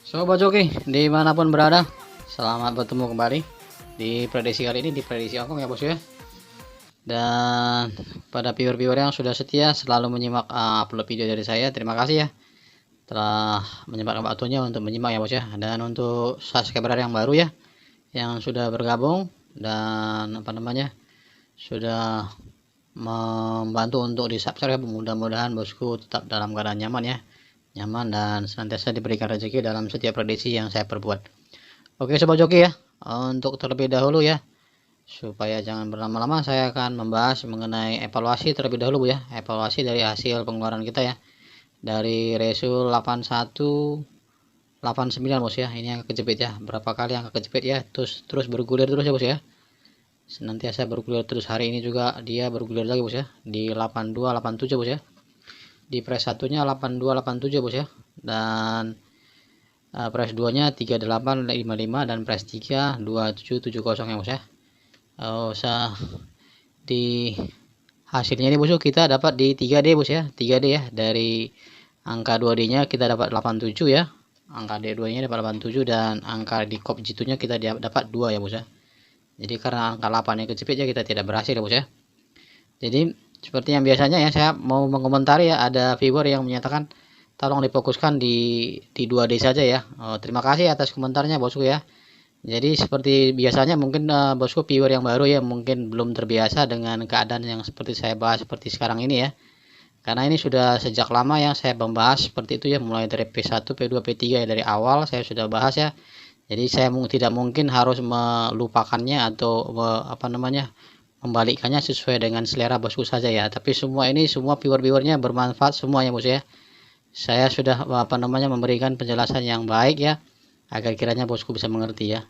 Sobat Joki, dimanapun berada, selamat bertemu kembali di prediksi kali ini, di prediksi Hongkong ya bos ya. Dan pada viewer-viewer yang sudah setia selalu menyimak upload video dari saya, terima kasih ya telah menyempatkan waktunya untuk menyimak ya bos ya. Dan untuk subscriber yang baru ya, yang sudah bergabung dan sudah membantu untuk di subscribe, mudah-mudahan bosku tetap dalam keadaan nyaman dan senantiasa diberikan rezeki dalam setiap prediksi yang saya perbuat. Oke sobat joki ya, untuk terlebih dahulu ya, supaya jangan berlama-lama, saya akan membahas mengenai evaluasi terlebih dahulu ya, evaluasi dari hasil pengeluaran kita ya, dari Resul 81 89 bos ya. Ini yang kejepit ya, berapa kali yang kejepit ya, terus bergulir terus ya bos ya, senantiasa bergulir terus. Hari ini juga dia bergulir lagi bos ya, di 82 87 bos ya, di press satunya 82 87 bos ya, dan press 2 nya 38 55 dan press 3 2770 ya bos ya. Di hasilnya ini bos, kita dapat di 3D bos ya, 3D ya, dari angka 2D nya kita dapat 87 ya, angka D2 nya dapat 87, dan angka di kop G2 nya kita dapat 2 ya bos ya. Jadi karena angka 8 yang kejepit ya, kita tidak berhasil ya bos ya. Jadi seperti yang biasanya ya, saya mau mengomentari ya, ada viewer yang menyatakan tolong difokuskan di 2D saja ya. Terima kasih atas komentarnya bosku ya. Jadi seperti biasanya mungkin bosku viewer yang baru ya, mungkin belum terbiasa dengan keadaan yang seperti saya bahas seperti sekarang ini ya. Karena ini sudah sejak lama yang saya membahas seperti itu ya, mulai dari P1, P2, P3 ya, dari awal saya sudah bahas ya. Jadi saya tidak mungkin harus melupakannya atau membalikkannya sesuai dengan selera bosku saja ya. Tapi semua viewer-viewernya bermanfaat semuanya bos ya. Saya sudah memberikan penjelasan yang baik ya, agar kiranya bosku bisa mengerti ya.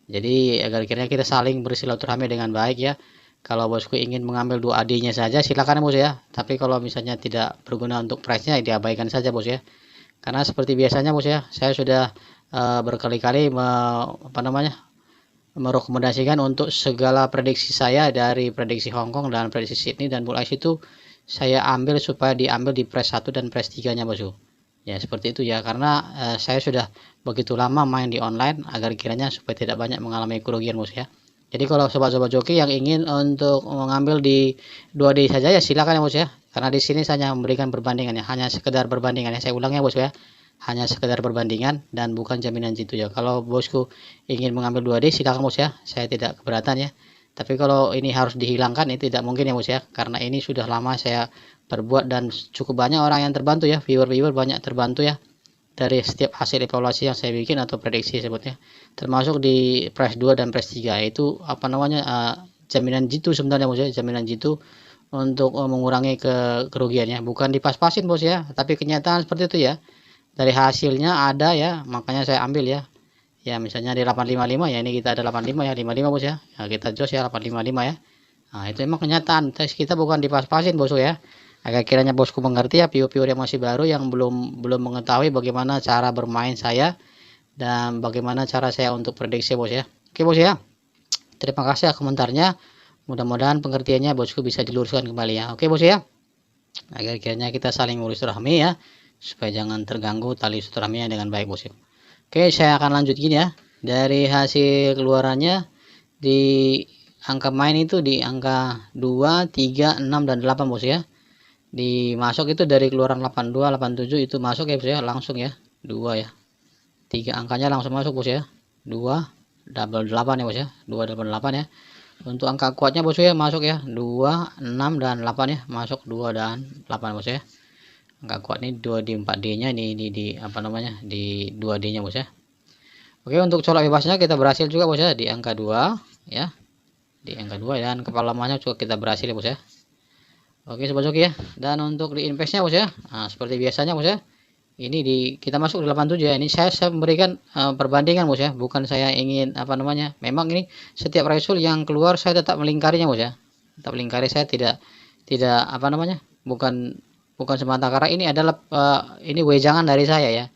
Jadi agar kiranya kita saling bersilaturahmi dengan baik ya. Kalau bosku ingin mengambil 2AD nya saja silakan bos ya, tapi kalau misalnya tidak berguna untuk price nya diabaikan saja bos ya. Karena seperti biasanya bos ya, saya sudah berkali-kali merekomendasikan untuk segala prediksi saya, dari prediksi Hongkong dan prediksi Sydney dan Bull Ice itu saya ambil supaya diambil di press 1 dan press 3 nya bosku ya. Seperti itu ya, karena saya sudah begitu lama main di online, agar kiranya supaya tidak banyak mengalami kerugian bos ya. Jadi kalau sobat-sobat joki yang ingin untuk mengambil di 2D saja ya silakan ya bos ya, karena di sini saya memberikan perbandingan ya, hanya sekedar perbandingan ya, saya ulang ya bos ya, hanya sekedar perbandingan dan bukan jaminan jitu ya. Kalau bosku ingin mengambil 2D silakan bos ya, saya tidak keberatan ya. Tapi kalau ini harus dihilangkan itu tidak mungkin ya bos ya, karena ini sudah lama saya perbuat dan cukup banyak orang yang terbantu ya, viewer banyak terbantu ya dari setiap hasil evaluasi yang saya bikin atau prediksi sebutnya, termasuk di press 2 dan press 3 itu jaminan jitu sebenarnya bos ya, jaminan jitu untuk mengurangi kerugiannya, bukan dipas-pasin bos ya, tapi kenyataan seperti itu ya. Dari hasilnya ada ya, makanya saya ambil ya. Ya misalnya di 855 ya, ini kita ada 85 ya, 55 bos ya. Nah, kita jos ya 855 ya. Nah, itu emang kenyataan. Tes kita bukan dipas-pasin bosku ya. Agar kiranya bosku mengerti ya, viewer-viewer yang masih baru yang belum mengetahui bagaimana cara bermain saya dan bagaimana cara saya untuk prediksi bos ya. Oke bos ya. Terima kasih ya komentarnya. Mudah-mudahan pengertiannya bosku bisa diluruskan kembali ya. Oke bos ya. Agar kiranya kita saling ngurus rahmi ya, supaya jangan terganggu tali silaturahminya dengan baik bos ya. Oke, saya akan lanjut gini ya. Dari hasil keluarannya di angka main itu di angka 2, 3, 6 dan 8 bos ya. Dimasuk itu dari keluaran 82, 87 itu masuk ya bos ya, langsung ya. 2 ya. 3 angkanya langsung masuk bos ya. 2 double 8 ya bos ya. 2 double 8 ya. Untuk angka kuatnya bos ya masuk ya. 2, 6 dan 8 ya, masuk 2 dan 8 bos ya. Angka kuat ini 2 di 4D nya, ini di di 2D nya bos ya. Oke, untuk colok bebasnya kita berhasil juga bos ya, di angka 2 ya, di angka 2, dan kepala lemahnya juga kita berhasil ya bos ya. Oke sobat joki ya, dan untuk di investnya bos ya, nah, seperti biasanya bos ya, ini kita masuk di 87 ya. Ini saya memberikan perbandingan bos ya, bukan saya ingin memang ini setiap resul yang keluar saya tetap melingkarinya bos ya, tetap melingkari. Saya tidak bukan semata karena ini adalah ini wejangan dari saya ya.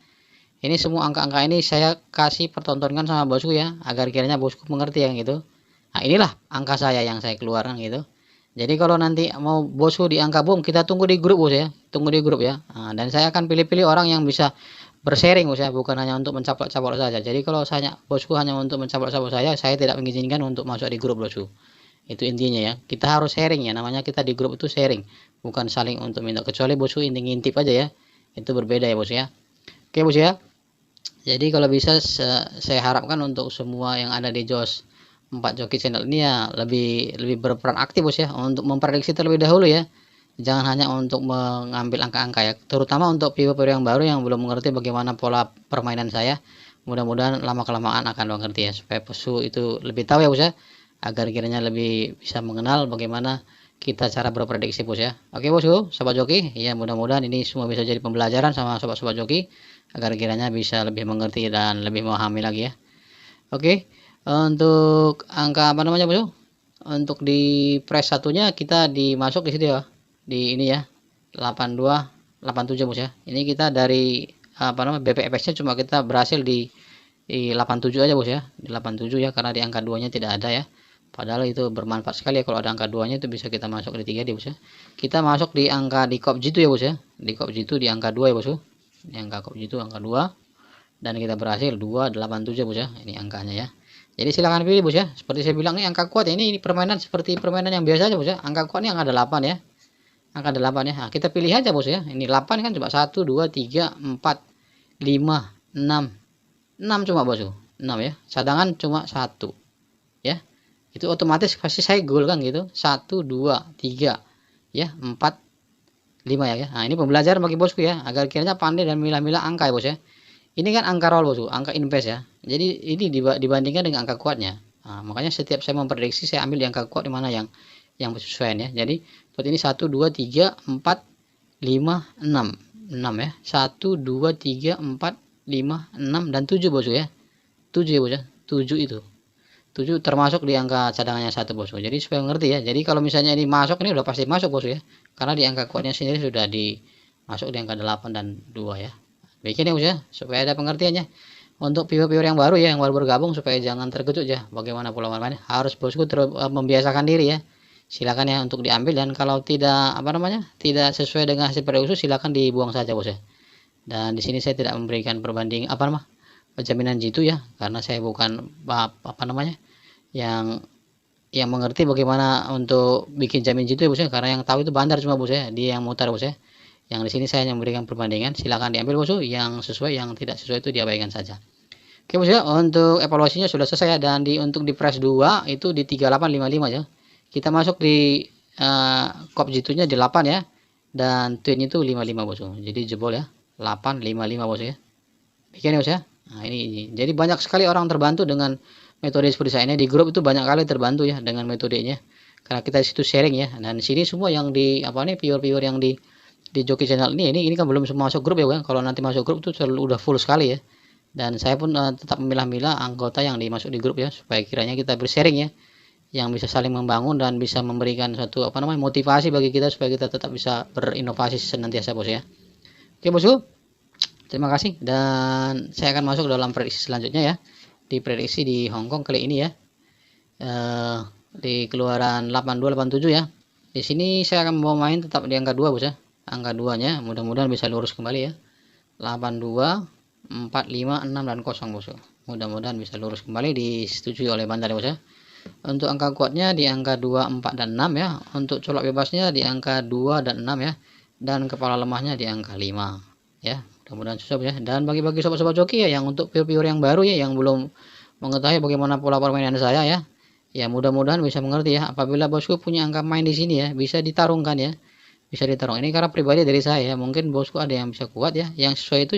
Ini semua angka-angka ini saya kasih pertontonkan sama bosku ya, agar kiranya bosku mengerti yang gitu. Nah, inilah angka saya yang saya keluarkan gitu. Jadi kalau nanti mau bosku di angka boom, kita tunggu di grup bos ya, tunggu di grup ya. Nah, dan saya akan pilih-pilih orang yang bisa bersharing bos ya, bukan hanya untuk mencaplok-caplok saja. Jadi kalau bosku hanya untuk mencaplok-caplok saya tidak mengizinkan untuk masuk di grup bosku. Itu intinya ya, kita harus sharing ya, namanya kita di grup itu sharing, bukan saling untuk minta, kecuali bosku ngintip aja ya, itu berbeda ya bos ya. Oke bos ya, jadi kalau bisa saya harapkan untuk semua yang ada di JOS 4 Joki channel ini ya lebih berperan aktif bos ya, untuk memprediksi terlebih dahulu ya, jangan hanya untuk mengambil angka-angka ya, terutama untuk viewer yang baru yang belum mengerti bagaimana pola permainan saya. Mudah-mudahan lama kelamaan akan mengerti ya, supaya bosku itu lebih tahu ya bos ya, agar kiranya lebih bisa mengenal bagaimana kita cara berprediksi bos ya. Oke bosku, sobat joki ya, mudah-mudahan ini semua bisa jadi pembelajaran sama sobat-sobat joki, agar kiranya bisa lebih mengerti dan lebih memahami lagi ya. Oke, untuk angka apa namanya bosku, untuk di press satunya kita dimasuk di situ ya, di ini ya, 8287 bos ya. Ini kita dari apa namanya BPFX nya cuma kita berhasil di 87 aja bos ya, di 87 ya, karena di angka 2 nya tidak ada ya. Padahal itu bermanfaat sekali ya, kalau ada angka 2 nya itu bisa kita masuk di 3 di bos ya. Kita masuk di angka di kop G2 ya bos ya, di kop G2 di angka 2 ya bos, di angka kop G2 angka 2, dan kita berhasil 287 bos ya, ini angkanya ya. Jadi silakan pilih bos ya, seperti saya bilang ini angka kuat ya, ini permainan seperti permainan yang biasa aja bos ya. Angka kuat ini angka 8 ya, angka 8 ya. Nah, kita pilih aja bos ya, ini 8 kan coba 1 2 3 4 5 6 6 cuma bos, 6 ya, cadangan cuma 1 ya, itu otomatis pasti saya gol kan gitu, 1 2 3 ya, 4 5 ya. Nah ini pembelajaran bagi bosku ya, agar kiranya pandai dan milah-milah angka ya bos ya. Ini kan angka roll bosku, angka invest ya, jadi ini dibandingkan dengan angka kuatnya. Nah, makanya setiap saya memprediksi saya ambil di angka kuat, di mana yang sesuai ya. Jadi seperti ini 1 2 3 4 5 6 6 ya, 1 2 3 4 5 6 dan 7 bosku ya, 7 ya bos ya, 7 itu 7 termasuk di angka cadangannya 1 bosku. Jadi supaya ngerti ya, jadi kalau misalnya ini masuk, ini udah pasti masuk bosku ya, karena di angka kuatnya sendiri sudah masuk di angka 8 dan 2 ya. Bikin ya bos ya, supaya ada pengertiannya untuk viewer-viewer yang baru ya, yang baru bergabung, supaya jangan terkejut ya bagaimana pola mainnya. Harus bosku membiasakan diri ya. Silakan ya untuk diambil, dan kalau tidak apa namanya, tidak sesuai dengan hasil prediksi, silakan dibuang saja bos ya. Dan di sini saya tidak memberikan perbanding apa namanya, jaminan jitu ya, karena saya bukan apa namanya yang mengerti bagaimana untuk bikin jamin jitu ya bos ya, karena yang tahu itu bandar cuma bos ya, dia yang mutar bos ya. Yang di sini saya hanya memberikan perbandingan, silakan diambil bos, yang sesuai, yang tidak sesuai itu diabaikan saja. Oke bos ya, untuk evaluasinya sudah selesai ya, dan untuk di press 2 itu di 3855 ya. Kita masuk di kop jitu nya di 8 ya, dan twin itu 55 bos, jadi jebol ya, 855 bos ya. Bikin ya bos ya. Nah ini jadi banyak sekali orang terbantu dengan metode seperti saya ini, di grup itu banyak kali terbantu ya dengan metodenya, karena kita di situ sharing ya. Dan di sini semua yang di apa nih, viewer yang di Joki channel ini kan belum semua masuk grup ya kan. Kalau nanti masuk grup itu udah full sekali ya, dan saya pun tetap memilah-milah anggota yang dimasuk di grup ya, supaya kiranya kita bersharing ya, yang bisa saling membangun dan bisa memberikan suatu apa namanya motivasi bagi kita, supaya kita tetap bisa berinovasi senantiasa bos ya. Oke bosku, terima kasih, dan saya akan masuk dalam prediksi selanjutnya ya, di prediksi di Hongkong kali ini ya, di keluaran 8287 ya. Di sini saya akan mau main tetap di angka 2 bos ya, angka 2 nya mudah-mudahan bisa lurus kembali ya, 82 4 5 6 dan 0 bos, mudah-mudahan bisa lurus kembali, disetujui oleh bandar ya bos ya. Untuk angka kuatnya di angka 2 4 dan 6 ya, untuk colok bebasnya di angka 2 dan 6 ya, dan kepala lemahnya di angka 5 ya. Mudah-mudahan susah ya. Dan bagi sobat-sobat joki ya, yang untuk viewer yang baru ya, yang belum mengetahui bagaimana pola permainan saya ya, ya mudah-mudahan bisa mengerti ya. Apabila bosku punya angka main di sini ya, bisa ditarungkan ya, bisa ditarung. Ini karena pribadi dari saya ya, mungkin bosku ada yang bisa kuat ya, yang sesuai itu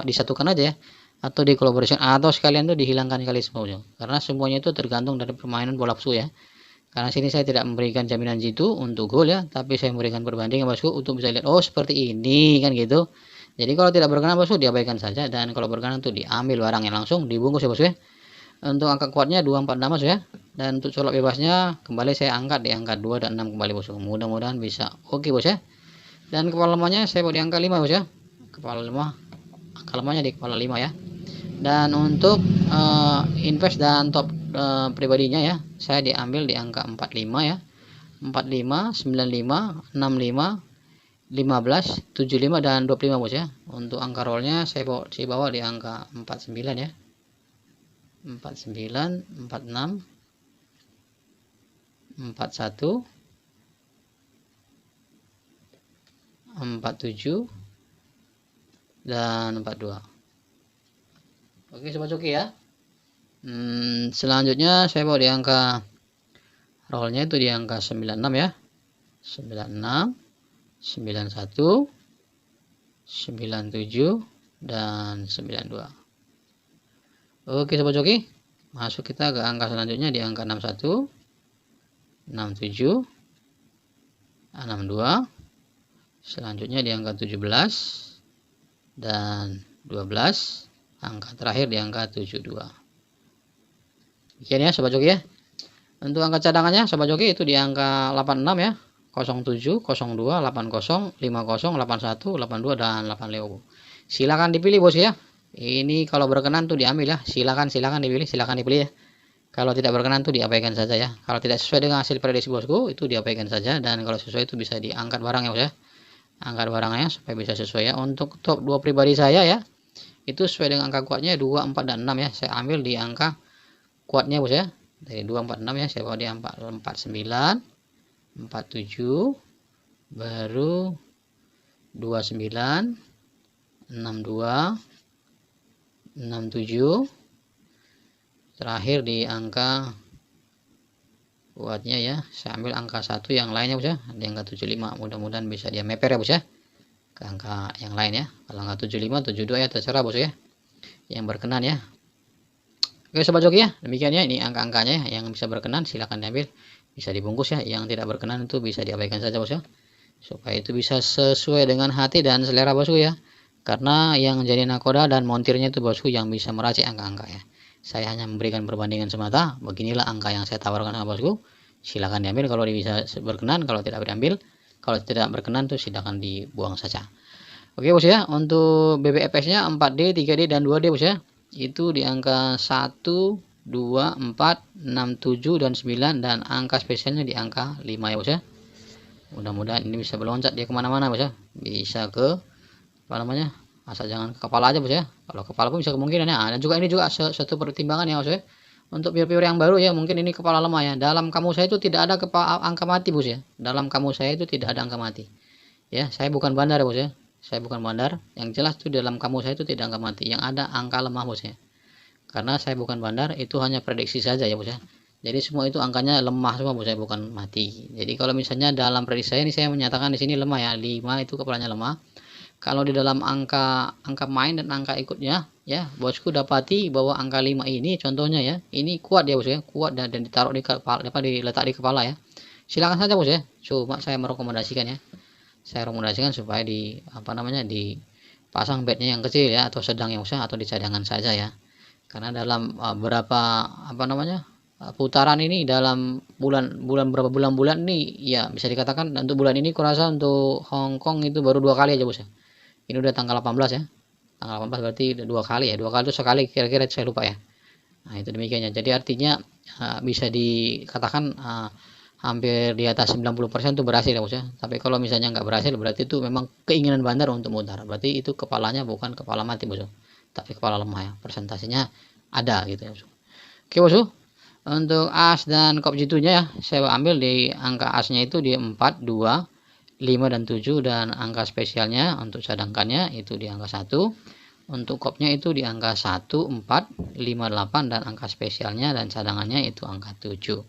disatukan aja ya, atau di collaboration, atau sekalian tuh dihilangkan kali semua ya. Karena semuanya itu tergantung dari permainan bola bosku ya. Karena sini saya tidak memberikan jaminan jitu untuk gol ya, tapi saya memberikan perbandingan bosku untuk bisa lihat, oh seperti ini kan gitu. Jadi kalau tidak berkenan bosku diabaikan saja, dan kalau berkenan tuh diambil barangnya langsung dibungkus ya bosku ya. Untuk angka kuatnya 246 bos ya, dan untuk colok bebasnya kembali saya angkat di angka 2 dan 6 kembali bosku, mudah-mudahan bisa oke bos ya. Dan kepala lemahnya saya bawa di angka 5 bos ya, kepala lemah, angka lemahnya di kepala 5 ya. Dan untuk invest dan top pribadinya ya, saya diambil di angka 45 ya, 45 95 65 15, 75 dan 25 bos ya. Untuk angka rollnya saya bawa di angka 49 ya. 49, 46, 41, 47 dan 42. Oke sobat joki ya. Selanjutnya saya bawa di angka rollnya itu di angka 96 ya. 96, 91, 97 dan 92. Oke sobat joki, masuk kita ke angka selanjutnya di angka 61, 67, 62, selanjutnya di angka 17 dan 12, angka terakhir di angka 72. Demikian ya sobat joki ya. Untuk angka cadangannya sobat joki itu di angka 86 ya, 07, 02, 80, 50, 81, 82 dan 85. Silakan dipilih bos ya. Ini kalau berkenan tuh diambil ya. Silakan dipilih ya. Kalau tidak berkenan tuh diabaikan saja ya. Kalau tidak sesuai dengan hasil prediksi bosku itu diabaikan saja, dan kalau sesuai itu bisa diangkat barang ya bos ya. Angkat barangnya supaya bisa sesuai ya. Untuk top 2 pribadi saya ya, itu sesuai dengan angka kuatnya 2, 4 dan 6 ya. Saya ambil di angka kuatnya bos ya. Dari 2, 4, 6 ya, saya bawa di angka 49, 47, baru 29, 62, 67, terakhir di angka kuatnya ya, saya ambil angka 1 yang lainnya bos ya, di angka 75. Mudah-mudahan bisa dia meper ya bos ya ke angka yang lain ya. Kalau angka 75, 72 ya terserah bos ya, yang berkenan ya. Oke sobat joki ya, demikian ya, ini angka-angkanya ya. Yang bisa berkenan silahkan diambil, bisa dibungkus ya. Yang tidak berkenan itu bisa diabaikan saja bos ya, supaya itu bisa sesuai dengan hati dan selera bosku ya. Karena yang jadi nakoda dan montirnya itu bosku yang bisa meracik angka-angka ya. Saya hanya memberikan perbandingan semata. Beginilah angka yang saya tawarkan sama bosku, silahkan diambil kalau bisa berkenan. Kalau tidak diambil, kalau tidak berkenan tuh silahkan dibuang saja. Oke bos ya, untuk BBFS nya 4D, 3D dan 2D bos ya, itu di angka 1, 2, 4, 6, 7 dan 9, dan angka spesialnya di angka 5 ya bos ya. Mudah-mudahan ini bisa meloncat dia kemana-mana bos ya, bisa ke apa namanya, asal jangan ke kepala aja bos ya. Kalau kepala pun bisa kemungkinan ya. Dan juga ini juga satu pertimbangan ya bos ya, untuk viewer yang baru ya, mungkin ini kepala lemah ya. Dalam kamus saya itu tidak ada angka mati bos ya. Dalam kamus saya itu tidak ada angka mati ya. Saya bukan bandar ya bos ya, saya bukan bandar. Yang jelas tuh dalam kamus saya itu tidak angka mati, yang ada angka lemah bos ya. Karena saya bukan bandar, itu hanya prediksi saja ya bos ya. Jadi semua itu angkanya lemah semua bos ya, bukan mati. Jadi kalau misalnya dalam prediksi saya ini, saya menyatakan di sini lemah ya, 5 itu kepalanya lemah. Kalau di dalam angka main dan angka ikutnya ya, bosku dapati bahwa angka 5 ini contohnya ya, ini kuat ya bos ya, kuat dan ditaruh di kepala, diletak di kepala ya. Silakan saja bos ya. Cuma saya merekomendasikan ya, saya rekomendasikan supaya di apa namanya, dipasang bednya yang kecil ya, atau sedang yang usah, atau di cadangan saja ya. Karena dalam berapa apa namanya, putaran ini, dalam berapa bulan ini ya, bisa dikatakan untuk bulan ini kurasa untuk Hongkong itu baru 2 kali aja bos ya. Ini udah tanggal 18 ya, tanggal 18 berarti 2 kali ya, 2 kali itu sekali kira-kira, saya lupa ya. Nah itu demikiannya, jadi artinya bisa dikatakan hampir di atas 90% itu berhasil ya bos ya. Tapi kalau misalnya nggak berhasil, berarti itu memang keinginan bandar untuk mutar, berarti itu kepalanya bukan kepala mati bos, tapi kepala lemah ya, presentasinya ada gitu ya bos. Oke bos, untuk as dan kop jitunya ya, saya ambil di angka asnya itu di 4, 2, 5 dan 7, dan angka spesialnya untuk cadangkannya itu di angka 1, untuk kopnya itu di angka 1, 4, 5, 8, dan angka spesialnya dan cadangannya itu angka 7.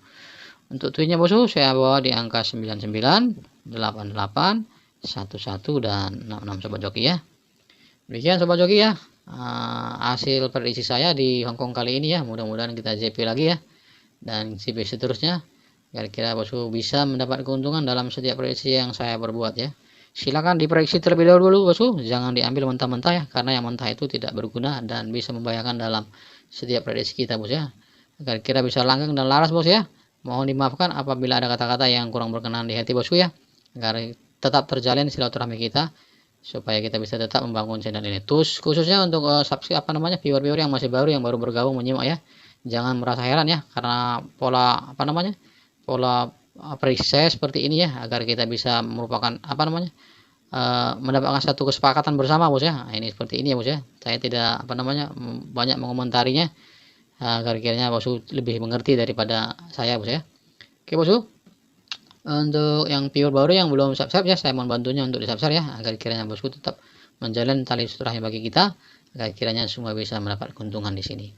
Untuk tweetnya bosku saya bawa di angka 99, 88, 11, dan 66 sobat joki ya. Demikian sobat joki ya, hasil prediksi saya di Hongkong kali ini ya. Mudah-mudahan kita JP lagi ya, dan JP seterusnya. Kira-kira bosku bisa mendapat keuntungan dalam setiap prediksi yang saya berbuat ya. Silakan diprediksi terlebih dahulu bosku, jangan diambil mentah-mentah ya, karena yang mentah itu tidak berguna dan bisa membahayakan dalam setiap prediksi kita bos ya. Agar kita bisa langgeng dan laras bos ya. Mohon dimaafkan apabila ada kata-kata yang kurang berkenan di hati bosku ya, agar tetap terjalin silaturahmi kita, supaya kita bisa tetap membangun channel ini. Terus khususnya untuk subscribe apa namanya, viewer-viewer yang masih baru, yang baru bergabung menyimak ya, jangan merasa heran ya, karena pola apa namanya, pola prediksi saya seperti ini ya, agar kita bisa merupakan apa namanya, mendapatkan satu kesepakatan bersama bos ya. Nah, ini seperti ini ya bos ya, saya tidak apa namanya banyak mengomentarinya, agar kiranya bosku lebih mengerti daripada saya bos ya. Oke bosku, untuk yang viewer baru yang belum subscribe ya, saya mohon bantunya untuk di subscribe ya, agar kiranya bosku tetap menjalin tali silaturahmi bagi kita, agar kiranya semua bisa mendapat keuntungan di sini,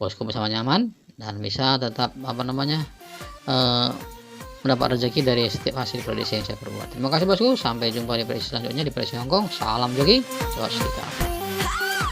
bosku bersama nyaman dan bisa tetap apa namanya mendapat rezeki dari setiap hasil prediksi yang saya perbuat. Terima kasih bosku, sampai jumpa di prediksi selanjutnya di prediksi Hongkong. Salam joki, jos kita.